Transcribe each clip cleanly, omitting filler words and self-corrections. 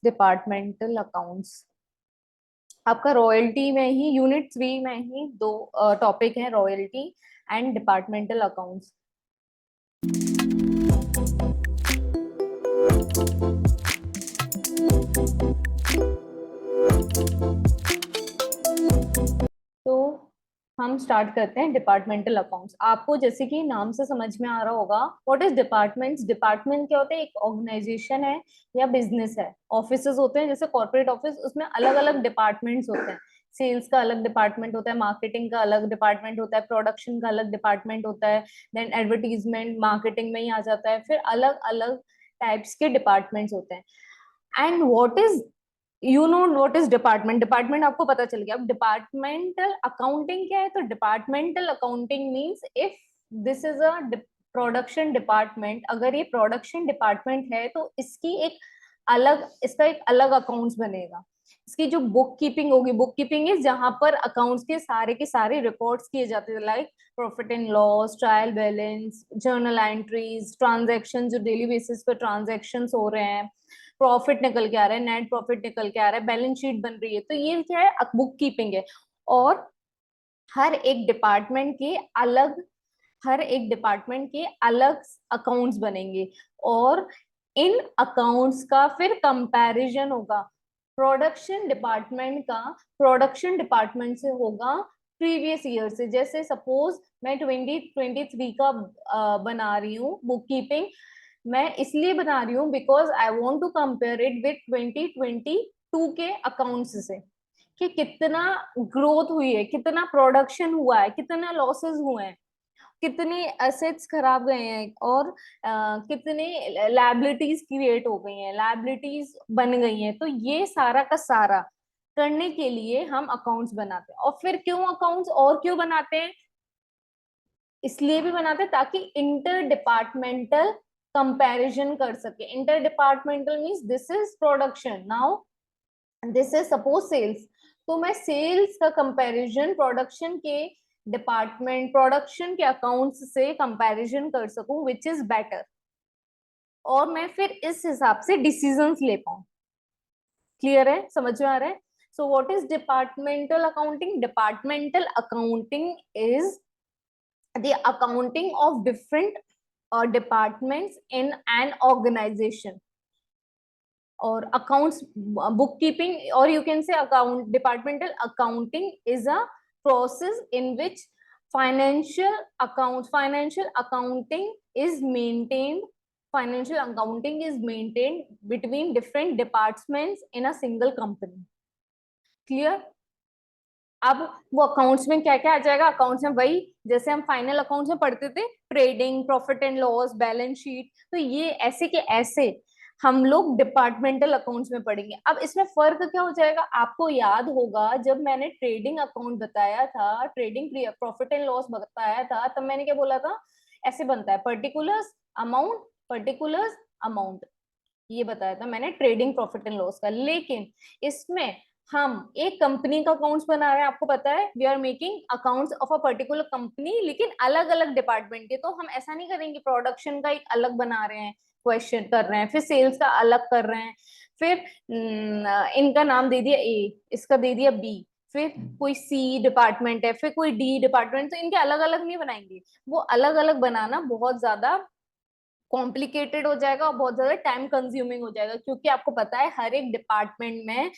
Departmental accounts आपका royalty में ही unit 3 में ही दो टॉपिक है, रॉयल्टी एंड डिपार्टमेंटल अकाउंट्स। तो हम स्टार्ट करते हैं डिपार्टमेंटल अकाउंट्स। आपको जैसे कि नाम से समझ में आ रहा होगा, व्हाट इज डिपार्टमेंट्स। डिपार्टमेंट क्या होते हैं, एक ऑर्गेनाइजेशन है या बिजनेस है, ऑफिसेज होते हैं जैसे कॉर्पोरेट ऑफिस, उसमें अलग अलग डिपार्टमेंट्स होते हैं। सेल्स का अलग डिपार्टमेंट होता है, मार्केटिंग का अलग डिपार्टमेंट होता है, प्रोडक्शन का अलग डिपार्टमेंट होता है, देन एडवर्टीजमेंट मार्केटिंग में ही आ जाता है, फिर अलग अलग टाइप्स के डिपार्टमेंट्स होते हैं। And what is, you know what is department. Department आपको पता चल गया। अब डिपार्टमेंटल अकाउंटिंग क्या है, तो departmental accounting means if this is a production department, अगर ये प्रोडक्शन डिपार्टमेंट है तो इसकी एक अलग, इसका एक अलग अकाउंट्स बनेगा। इसकी जो बुक कीपिंग होगी, बुक कीपिंग इज जहां पर अकाउंट्स के सारे रिकॉर्ड्स किए जाते हैं, like profit and loss, trial balance, journal entries, transaction जो डेली बेसिस पे ट्रांजैक्शन हो रहे हैं, प्रॉफिट निकल के आ रहा है, नेट प्रॉफिट निकल के आ रहा है, बैलेंस शीट बन रही है, तो ये क्या है, बुक कीपिंग है। और हर एक डिपार्टमेंट के अलग हर एक डिपार्टमेंट के अलग अकाउंट्स बनेंगे, और इन अकाउंट्स का फिर कंपैरिजन होगा। प्रोडक्शन डिपार्टमेंट का प्रोडक्शन डिपार्टमेंट से होगा प्रीवियस ईयर से। जैसे सपोज मैं 2023 का बना रही हूँ बुक कीपिंग, मैं इसलिए बना रही हूँ because I want to compare it with 2022 के अकाउंट्स से, कि कितना ग्रोथ हुई है, कितना प्रोडक्शन हुआ है, कितना लॉसेस हुए हैं, कितने एसेट्स खराब गए हैं, और कितने लायबिलिटीज क्रिएट हो गई हैं, लायबिलिटीज बन गई हैं। तो ये सारा का सारा करने के लिए हम अकाउंट्स बनाते हैं। और फिर क्यों अकाउंट्स और क्यों बनाते हैं, इसलिए भी बनाते हैं ताकि इंटर डिपार्टमेंटल कंपैरिजन कर सके। Inter departmental means this is production, now this is suppose sales, तो मैं सेल्स का कंपैरिजन प्रोडक्शन के डिपार्टमेंट, प्रोडक्शन के अकाउंट्स से कंपैरिजन कर सकूं विच इज बेटर, और मैं फिर इस हिसाब से डिसीजंस ले पाऊं। क्लियर है, समझ में आ रहा है। So what is departmental accounting. Departmental accounting is the accounting of different departments in an organization, or accounts bookkeeping, or you can say account departmental accounting is a process in which financial accounting is maintained, financial accounting is maintained between different departments in a single company। Clear. अब वो accounts में क्या क्या आ जाएगा, accounts में वही जैसे हम फाइनल अकाउंट्स में पढ़ते थे, trading, profit and loss, balance sheet, तो ये ऐसे के ऐसे हम लोग डिपार्टमेंटल अकाउंट्स में पढ़ेंगे। अब इसमें फर्क क्या हो जाएगा, आपको याद होगा जब मैंने ट्रेडिंग अकाउंट बताया था, ट्रेडिंग प्रॉफिट एंड लॉस बताया था, तब मैंने क्या बोला था, ऐसे बनता है पर्टिकुलर्स अमाउंट, पर्टिकुलर्स अमाउंट, ये बताया था मैंने ट्रेडिंग प्रॉफिट एंड लॉस का। लेकिन इसमें हम एक कंपनी का अकाउंट्स बना रहे हैं, आपको पता है we are making accounts of a particular company, लेकिन अलग अलग डिपार्टमेंट के। तो हम ऐसा नहीं करेंगे, प्रोडक्शन का एक अलग बना रहे हैं, क्वेश्चन कर रहे हैं, फिर सेल्स का अलग कर रहे हैं, फिर इनका नाम दे दिया ए, इसका दे दिया बी, फिर कोई सी डिपार्टमेंट है, फिर कोई डी डिपार्टमेंट, तो इनके अलग अलग नहीं बनाएंगे। वो अलग अलग बनाना बहुत ज्यादा कॉम्प्लिकेटेड हो जाएगा और बहुत ज्यादा टाइम कंज्यूमिंग हो जाएगा, क्योंकि आपको पता है हर एक डिपार्टमेंट में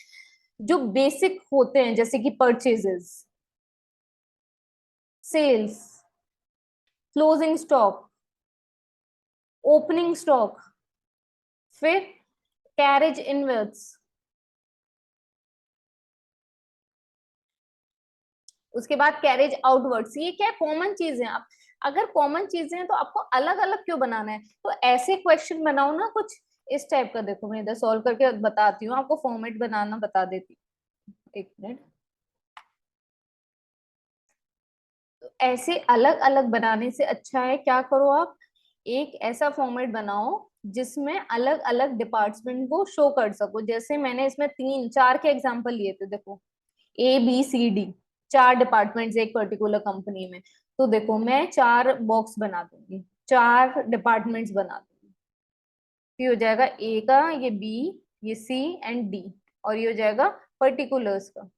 जो बेसिक होते हैं, जैसे कि purchases, sales, closing stock, opening stock, फिर कैरेज इनवर्ड्स, उसके बाद कैरेज आउटवर्ड्स, ये क्या कॉमन चीजें। आप अगर कॉमन चीजें हैं तो आपको अलग अलग क्यों बनाना है, तो ऐसे क्वेश्चन बनाओ ना कुछ इस टाइप का। देखो मैं इधर सॉल्व करके बताती हूँ आपको, फॉर्मेट बनाना बता देती हूँ, एक मिनट। ऐसे अलग अलग बनाने से अच्छा है क्या करो आप, एक ऐसा फॉर्मेट बनाओ जिसमें अलग अलग डिपार्टमेंट को शो कर सको। जैसे मैंने इसमें 3 4 के एग्जांपल लिए थे, देखो A B C D, 4 departments एक पर्टिकुलर कंपनी में। तो देखो मैं 4 बॉक्स बना दूंगी, 4 डिपार्टमेंट्स बना दूंगी, ये हो जाएगा ए का, ये बी, ये सी एंड डी, और ये हो जाएगा पर्टिकुलर्स का।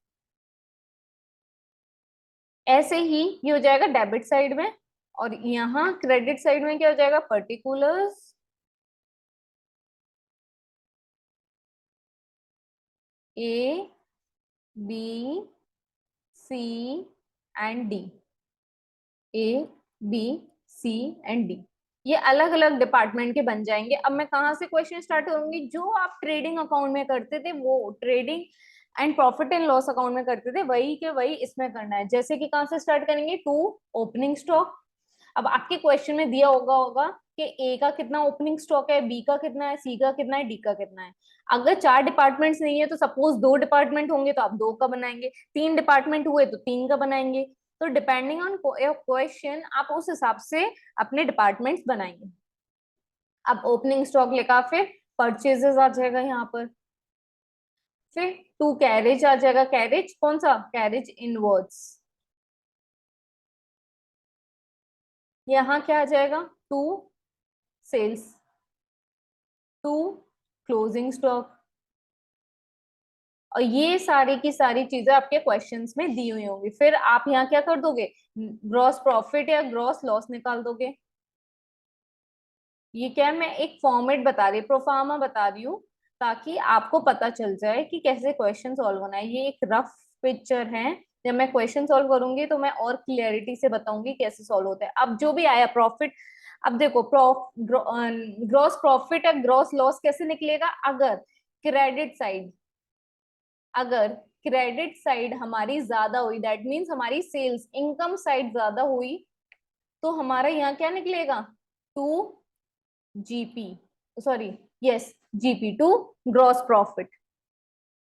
ऐसे ही ये हो जाएगा डेबिट साइड में, और यहाँ क्रेडिट साइड में क्या हो जाएगा, particulars, A B C and D, A B C and D, ये अलग अलग डिपार्टमेंट के बन जाएंगे। अब मैं कहाँ से क्वेश्चन स्टार्ट करूंगी, जो आप ट्रेडिंग अकाउंट में करते थे वो trading and profit and loss account में करते थे, वही के वही इसमें करना है। जैसे कि कहाँ से स्टार्ट करेंगे, टू ओपनिंग स्टॉक। अब आपके क्वेश्चन में दिया होगा कि ए का कितना ओपनिंग स्टॉक है, बी का कितना है, सी का कितना है, डी का कितना है। अगर चार डिपार्टमेंट्स नहीं है तो सपोज दो डिपार्टमेंट होंगे तो आप दो का बनाएंगे, तीन डिपार्टमेंट हुए तो तीन का बनाएंगे। तो डिपेंडिंग ऑन क्वेश्चन आप उस हिसाब से अपने डिपार्टमेंट्स बनाएंगे। अब ओपनिंग स्टॉक लिखा, फिर परचेजेस आ जाएगा यहाँ पर, फिर टू कैरेज आ जाएगा, कैरेज कौन सा, कैरेज इनवर्ड्स। यहाँ क्या आ जाएगा, to sales, to closing stock. और ये सारी की सारी चीजें आपके क्वेश्चंस में दी हुई होंगी, फिर आप यहाँ क्या कर दोगे, ग्रॉस प्रॉफिट या ग्रॉस लॉस निकाल दोगे। ये क्या है, मैं एक फॉर्मेट बता रही, प्रोफार्मा बता रही हूँ, ताकि आपको पता चल जाए कि कैसे क्वेश्चन सॉल्व होना है। ये एक रफ पिक्चर है, जब मैं क्वेश्चन सॉल्व करूंगी तो मैं और क्लियरिटी से बताऊंगी कैसे सॉल्व होता है। अब जो भी आया प्रॉफिट, अब देखो ग्रॉस प्रॉफिट या ग्रॉस लॉस कैसे निकलेगा, अगर क्रेडिट साइड, अगर क्रेडिट साइड हमारी ज्यादा हुई, दैट मीन्स हमारी सेल्स इनकम साइड ज्यादा हुई, तो हमारा यहाँ क्या निकलेगा, to GP, sorry, yes, GP to gross profit.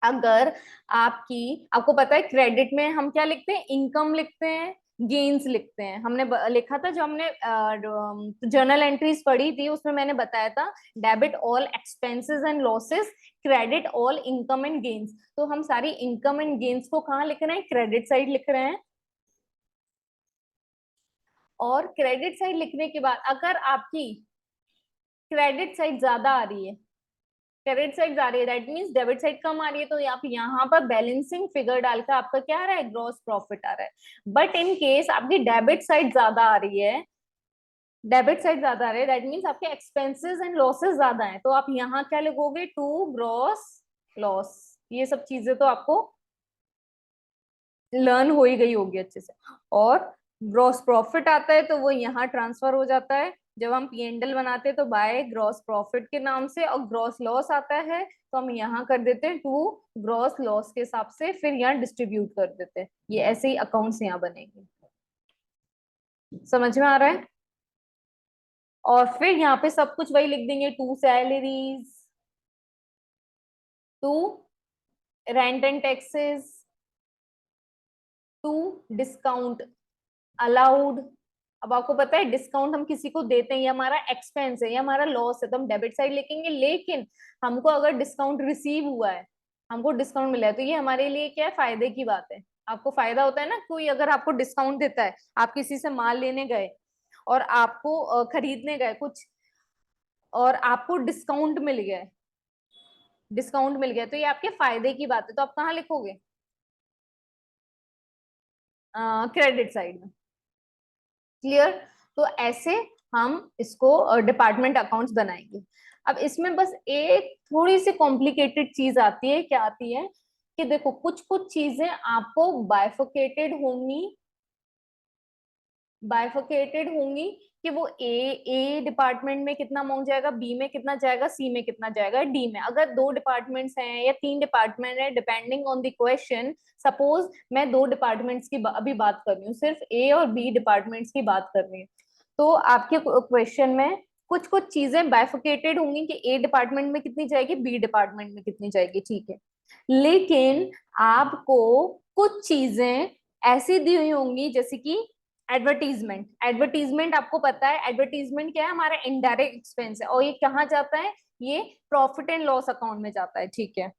अगर आपको पता है क्रेडिट में हम क्या लिखते हैं, इनकम लिखते हैं, गेन्स लिखते हैं। हमने लिखा था, जो हमने जर्नल एंट्रीज पढ़ी थी उसमें मैंने बताया था, debit all expenses and losses, credit all income and gains. तो हम सारी इनकम एंड गेन्स को कहाँ लिख रहे हैं, क्रेडिट साइड लिख रहे हैं। और क्रेडिट साइड लिखने के बाद अगर आपकी क्रेडिट साइड ज्यादा आ रही है, क्रेडिट साइड जा रही है, दैट मीन्स डेबिट साइड कम आ रही है, तो आप यहाँ पर बैलेंसिंग फिगर डालकर आपका क्या आ रहा है, ग्रॉस प्रॉफिट आ रहा है। बट इन केस आपकी डेबिट साइड ज्यादा आ रही है, डेबिट साइड ज्यादा आ रही है, दैट मीन्स आपके एक्सपेंसेस एंड लॉसेस ज्यादा है, तो आप यहाँ क्या लिखोगे, टू ग्रॉस लॉस। ये सब चीजें तो आपको लर्न हो ही गई होगी अच्छे से। और ग्रॉस प्रॉफिट आता है तो वो यहाँ ट्रांसफर हो जाता है, जब हम पीएनडल बनाते हैं तो बाय ग्रॉस प्रॉफिट के नाम से, और ग्रॉस लॉस आता है तो हम यहाँ कर देते हैं टू ग्रॉस लॉस के हिसाब से, फिर यहाँ डिस्ट्रीब्यूट कर देते हैं। ये ऐसे ही अकाउंट्स यहाँ बनेंगे, समझ में आ रहा है। और फिर यहाँ पे सब कुछ वही लिख देंगे, to salaries, to rent and taxes, to discount allowed. अब आपको पता है डिस्काउंट हम किसी को देते हैं, ये हमारा एक्सपेंस है, ये हमारा लॉस है, तो हम डेबिट साइड लिखेंगे। लेकिन हमको अगर डिस्काउंट रिसीव हुआ है, हमको डिस्काउंट मिला है, तो ये हमारे लिए क्या है, फायदे की बात है। आपको फायदा होता है ना, कोई अगर आपको डिस्काउंट देता है, आप किसी से माल लेने गए और आपको खरीदने गए कुछ, और आपको डिस्काउंट मिल गया है, डिस्काउंट मिल गया, तो ये आपके फायदे की बात है, तो आप कहाँ लिखोगे, क्रेडिट साइड में। क्लियर। तो ऐसे हम इसको डिपार्टमेंट अकाउंट्स बनाएंगे। अब इसमें बस एक थोड़ी सी कॉम्प्लिकेटेड चीज आती है, क्या आती है कि देखो कुछ कुछ चीजें आपको बाइफोकेटेड होंगी, बाइफोकेटेड होंगी, कि वो ए डिपार्टमेंट में कितना अमाउंट जाएगा, बी में कितना जाएगा, सी में कितना जाएगा, डी में। अगर दो डिपार्टमेंट्स हैं या तीन डिपार्टमेंट है, depending on the question, suppose मैं दो डिपार्टमेंट्स की अभी बात कर रही हूँ, सिर्फ ए और बी डिपार्टमेंट्स की बात कर रही हूँ, तो आपके क्वेश्चन में कुछ कुछ चीजें बाइफोकेटेड होंगी कि ए डिपार्टमेंट में कितनी जाएगी, बी डिपार्टमेंट में कितनी जाएगी, ठीक है। लेकिन आपको कुछ चीजें ऐसी दी हुई होंगी, जैसे कि एडवर्टीजमेंट। एडवर्टीजमेंट आपको पता है, एडवर्टीजमेंट क्या है, हमारा इनडायरेक्ट एक्सपेंस है, और ये कहाँ जाता है, ये प्रॉफिट एंड लॉस अकाउंट में जाता है, ठीक है।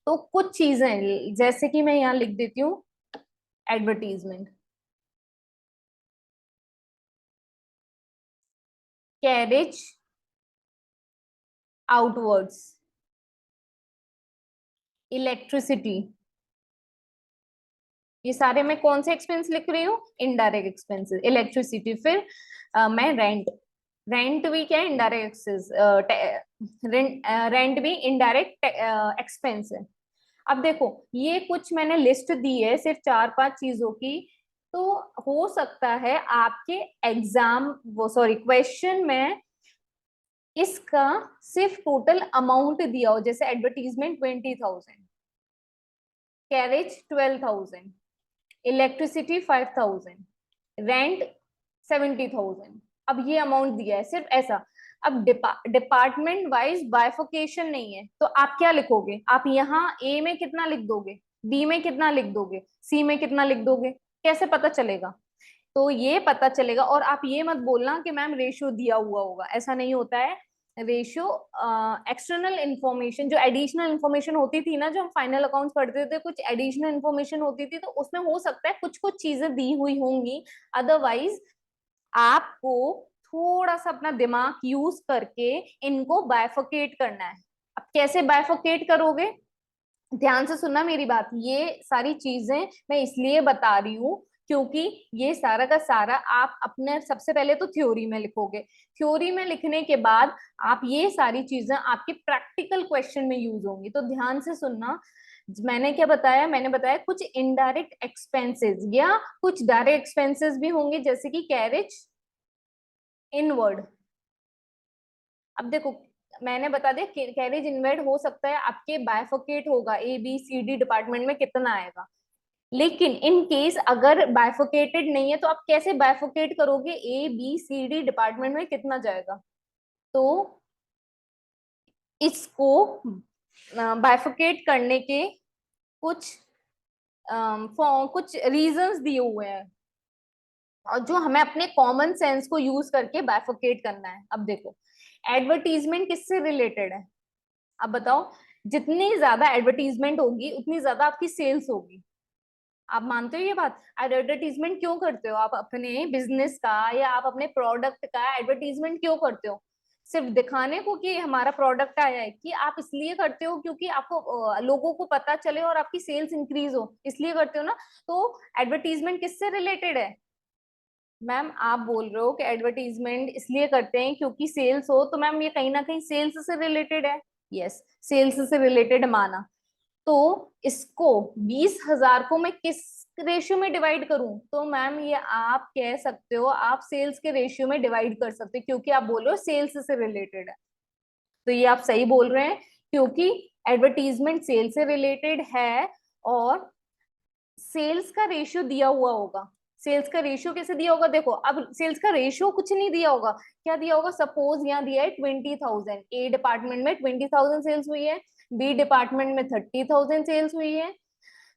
तो कुछ चीजें जैसे कि मैं यहाँ लिख देती हूँ, एडवर्टीजमेंट, कैरेज आउटवर्ड्स, इलेक्ट्रिसिटी, ये सारे मैं कौन से एक्सपेंस लिख रही हूँ? Indirect expenses. इलेक्ट्रिसिटी, फिर मैं रेंट, रेंट भी क्या है? इनडायरेक्ट एक्सेस, रेंट भी इनडायरेक्ट एक्सपेंस है। अब देखो ये कुछ मैंने लिस्ट दी है सिर्फ 4-5 चीजों की, तो हो सकता है आपके एग्जाम वो सॉरी क्वेश्चन में इसका सिर्फ टोटल अमाउंट दिया हो, जैसे एडवर्टीजमेंट 20,000, कैरेज 12,000, इलेक्ट्रिसिटी 5,000, रेंट 70,000। अब ये अमाउंट दिया है सिर्फ ऐसा। अब डिपार्टमेंट वाइज बाइफोकेशन नहीं है, तो आप क्या लिखोगे? आप यहाँ ए में कितना लिख दोगे, बी में कितना लिख दोगे, सी में कितना लिख दोगे? कैसे पता चलेगा? तो ये पता चलेगा। और आप ये मत बोलना कि मैम रेशियो दिया हुआ होगा, ऐसा नहीं होता है। रेशियो एक्सटर्नल इंफॉर्मेशन, जो एडिशनल इंफॉर्मेशन होती थी ना, जो हम फाइनल अकाउंट्स पढ़ते थे, कुछ एडिशनल इंफॉर्मेशन होती थी, तो उसमें हो सकता है कुछ कुछ चीजें दी हुई होंगी। अदरवाइज आपको थोड़ा सा अपना दिमाग यूज करके इनको बाइफोकेट करना है। अब कैसे बाइफोकेट करोगे? ध्यान से सुनना मेरी बात। ये सारी चीजें मैं इसलिए बता रही हूँ क्योंकि ये सारा का सारा आप अपने सबसे पहले तो थ्योरी में लिखोगे। थ्योरी में लिखने के बाद आप ये सारी चीजें आपके प्रैक्टिकल क्वेश्चन में यूज होंगी। तो ध्यान से सुनना। मैंने क्या बताया? मैंने बताया कुछ इनडायरेक्ट एक्सपेंसेस या कुछ डायरेक्ट एक्सपेंसेस भी होंगे, जैसे कि कैरेज इनवर्ड। अब देखो मैंने बता दिया कैरेज इनवर्ड हो सकता है आपके बायफोकेट होगा, A B C D department में कितना आएगा। लेकिन इन केस अगर बायफोकेटेड नहीं है, तो आप कैसे बायफोकेट करोगे? A B C D department में कितना जाएगा? तो इसको बायफोकेट करने के कुछ कुछ रीजंस दिए हुए हैं, और जो हमें अपने कॉमन सेंस को यूज करके बायफोकेट करना है। अब देखो एडवर्टीजमेंट किससे रिलेटेड है? अब बताओ, जितनी ज्यादा एडवर्टीजमेंट होगी उतनी ज्यादा आपकी सेल्स होगी। आप मानते हो ये बात? एडवर्टीजमेंट क्यों करते हो? आप अपने बिजनेस का या आप अपने प्रोडक्ट का एडवर्टीजमेंट क्यों करते हो? सिर्फ दिखाने को कि हमारा प्रोडक्ट आया है, कि आप इसलिए करते हो क्योंकि आपको लोगों को पता चले और आपकी सेल्स इंक्रीज हो, इसलिए करते हो ना? तो एडवर्टीजमेंट किससे रिलेटेड है? मैम आप बोल रहे हो कि एडवर्टीजमेंट इसलिए करते हैं क्योंकि सेल्स हो, तो मैम ये कहीं ना कहीं सेल्स से रिलेटेड है। यस, सेल्स से रिलेटेड माना। तो इसको 20,000 को मैं किस रेशियो में डिवाइड करूं? तो मैम ये आप कह सकते हो, आप सेल्स के रेशियो में डिवाइड कर सकते हो, क्योंकि आप बोल रहे हो सेल्स से रिलेटेड है। तो ये आप सही बोल रहे हैं, क्योंकि एडवर्टीजमेंट सेल्स से रिलेटेड है। और सेल्स का रेशियो दिया हुआ होगा। सेल्स का रेशियो कैसे दिया होगा? देखो अब सेल्स का रेशियो कुछ नहीं दिया होगा, क्या दिया होगा? सपोज यहाँ दिया है 20,000, ए डिपार्टमेंट में 20,000 सेल्स हुई है, बी डिपार्टमेंट में 30,000 सेल्स हुई है,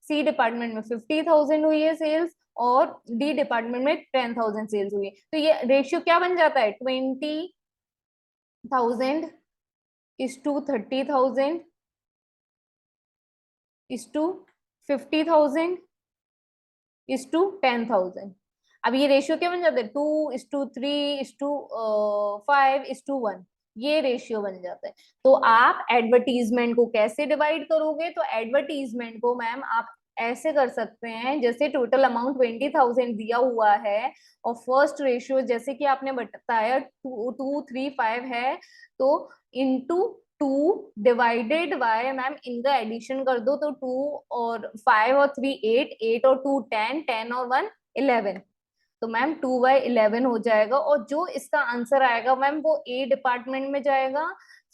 सी डिपार्टमेंट में 50,000 हुई है सेल्स, और डी डिपार्टमेंट में 10,000 सेल्स हुई है। तो ये रेशियो क्या बन जाता है? 20,000 is to 30,000 is to 50,000 is to 10,000। अब ये रेशियो क्या बन जाता है? 2:3:5:1, ये रेशियो बन जाता है। तो आप एडवर्टीजमेंट को कैसे डिवाइड करोगे? तो एडवर्टीजमेंट को मैम आप ऐसे कर सकते हैं, जैसे टोटल अमाउंट 20,000 दिया हुआ है, और फर्स्ट रेशियो जैसे कि आपने बताया 2:3:5 है, तो इंटू 2 डिवाइडेड बाय, मैम इनका एडिशन कर दो, तो 2 और 5 और 3 8, 8 और 2 10, 10 और 1 11। तो मैम 2/11 हो जाएगा, और जो इसका आंसर आएगा मैम वो ए डिपार्टमेंट में जाएगा।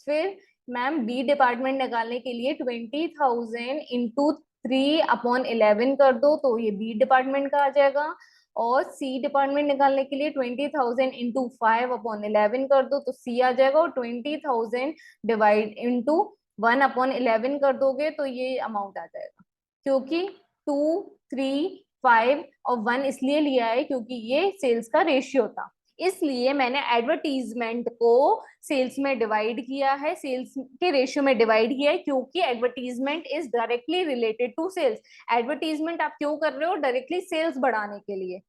फिर मैम बी डिपार्टमेंट निकालने के लिए 20,000 इंटू 3/11 कर दो, तो ये बी डिपार्टमेंट का आ जाएगा। और सी डिपार्टमेंट निकालने के लिए 20,000 इंटू 5/11 कर दो, तो सी आ जाएगा। और 20,000 डिवाइड इंटू 1/11 कर दोगे, तो ये अमाउंट आ जाएगा। क्योंकि 2, 3, 5 और 1 इसलिए लिया है क्योंकि ये सेल्स का रेशियो था, इसलिए मैंने एडवर्टीजमेंट को सेल्स में डिवाइड किया है, सेल्स के रेशियो में डिवाइड किया है, क्योंकि advertisement is directly related to sales. Advertisement आप क्यों कर रहे हो? डायरेक्टली सेल्स बढ़ाने के लिए।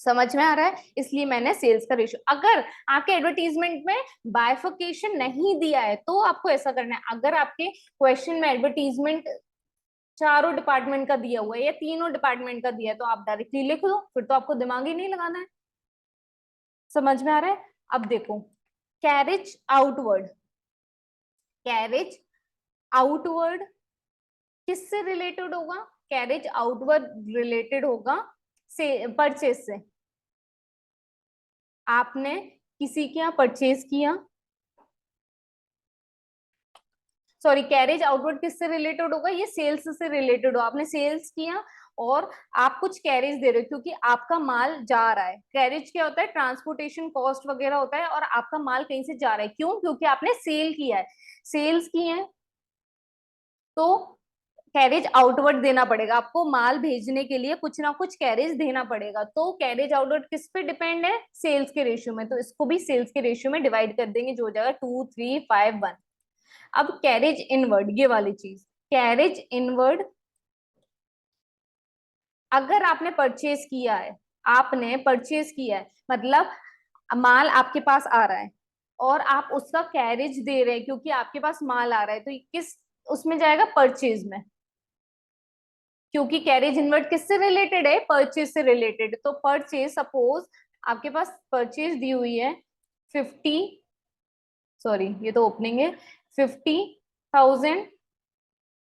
समझ में आ रहा है, इसलिए मैंने सेल्स का रेशियो। अगर आपके एडवर्टीजमेंट में बाइफिकेशन नहीं दिया है तो आपको ऐसा करना है। अगर आपके क्वेश्चन में एडवर्टीजमेंट चारों डिपार्टमेंट का दिया हुआ है या तीनों डिपार्टमेंट का दिया है तो आप डायरेक्टली लिख दो, फिर तो आपको दिमाग ही नहीं लगाना है। समझ में आ रहा है? अब देखो, कैरेज आउटवर्ड, कैरेज आउटवर्ड किससे रिलेटेड होगा? कैरेज आउटवर्ड रिलेटेड होगा से परचेज से। आपने किसी के यहाँ परचेज किया, सॉरी, कैरेज आउटवर्ड किससे रिलेटेड होगा? ये सेल्स से रिलेटेड हो। आपने सेल्स किया और आप कुछ कैरेज दे रहे हो क्योंकि आपका माल जा रहा है। कैरेज क्या होता है? ट्रांसपोर्टेशन कॉस्ट वगैरह होता है, और आपका माल कहीं से जा रहा है। क्यों? क्योंकि आपने सेल किया है, सेल्स की है, तो कैरेज आउटवर्ड देना पड़ेगा आपको। माल भेजने के लिए कुछ ना कुछ कैरेज देना पड़ेगा। तो कैरेज आउटवर्ड किस पे डिपेंड है? सेल्स के रेशियो में। तो इसको भी सेल्स के रेशियो में डिवाइड कर देंगे, जो हो जाएगा 2 3 5 1। अब कैरेज इनवर्ड, ये वाली चीज, कैरेज इनवर्ड, अगर आपने परचेज किया है, आपने परचेज किया है मतलब माल आपके पास आ रहा है और आप उसका कैरेज दे रहे हैं क्योंकि आपके पास माल आ रहा है, तो ये किस उसमें जाएगा? परचेज में। क्योंकि कैरेज इनवर्ड किससे रिलेटेड है? परचेज से रिलेटेड। तो परचेज, सपोज आपके पास परचेज दी हुई है 50, सॉरी ये तो ओपनिंग है, 50,000,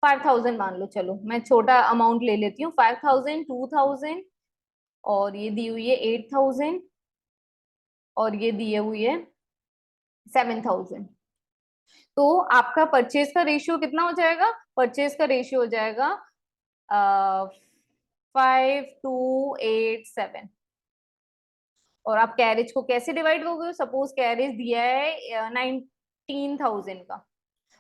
5,000 मान लो, चलो मैं छोटा अमाउंट ले लेती हूँ, 5,000, 2,000, और ये दी हुई है 8,000, और ये दिए हुई है 7,000। तो आपका परचेज का रेशियो कितना हो जाएगा? परचेज का रेशियो हो जाएगा 5,2,8,7। और आप कैरेज को कैसे डिवाइड करोगे? सपोज कैरेज दिया है 19,000 का,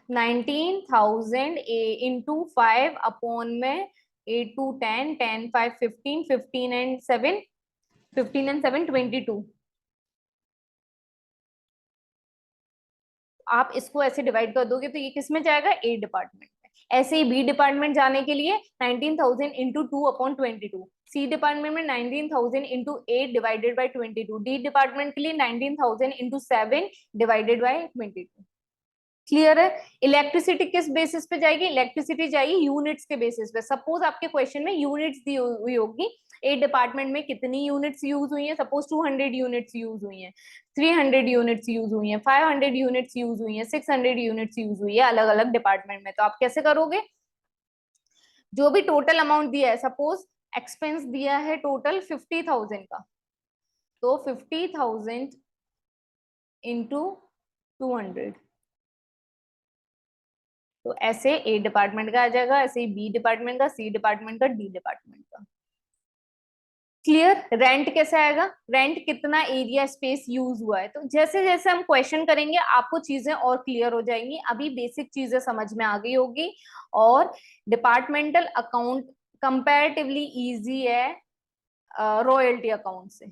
19,000 इंटू 5 अपॉन में 8 टू 10, 10 5 15, 15 एंड 7, 15 एंड 7 22। आप इसको ऐसे डिवाइड कर दोगे तो ये किस में जाएगा? ए डिपार्टमेंट में। ऐसे ही बी डिपार्टमेंट जाने के लिए 19,000 इंटू 2 अपॉन 22, सी डिपार्टमेंट में 19,000 into 8 divided by 22, D department के लिए 19,000 इंटू 7 डिवाइडेड बाई 22। क्लियर है? इलेक्ट्रिसिटी किस बेसिस पे जाएगी? इलेक्ट्रिसिटी जाएगी यूनिट्स के बेसिस पे। सपोज आपके क्वेश्चन में यूनिट्स दी हुई होगी, एक डिपार्टमेंट में कितनी यूनिट्स यूज हुई है? सपोज 200 यूनिट्स यूज हुई हैं, 300 यूनिट्स यूज हुई हैं, 500 यूनिट्स यूज हुई हैं, 600 यूनिट्स यूज हुई है अलग अलग डिपार्टमेंट में। तो आप कैसे करोगे? जो भी टोटल अमाउंट दिया है, सपोज एक्सपेंस दिया है टोटल 50,000 का, तो 50,000 इंटू 200, तो ऐसे ए डिपार्टमेंट का आ जाएगा, ऐसे ही बी डिपार्टमेंट का, सी डिपार्टमेंट का, डी डिपार्टमेंट का। क्लियर? रेंट कैसे आएगा? रेंट कितना एरिया स्पेस यूज हुआ है। तो जैसे जैसे हम क्वेश्चन करेंगे आपको चीजें और क्लियर हो जाएंगी। अभी बेसिक चीजें समझ में आ गई होगी, और डिपार्टमेंटल अकाउंट कंपैरेटिवली इजी है रॉयल्टी अकाउंट से।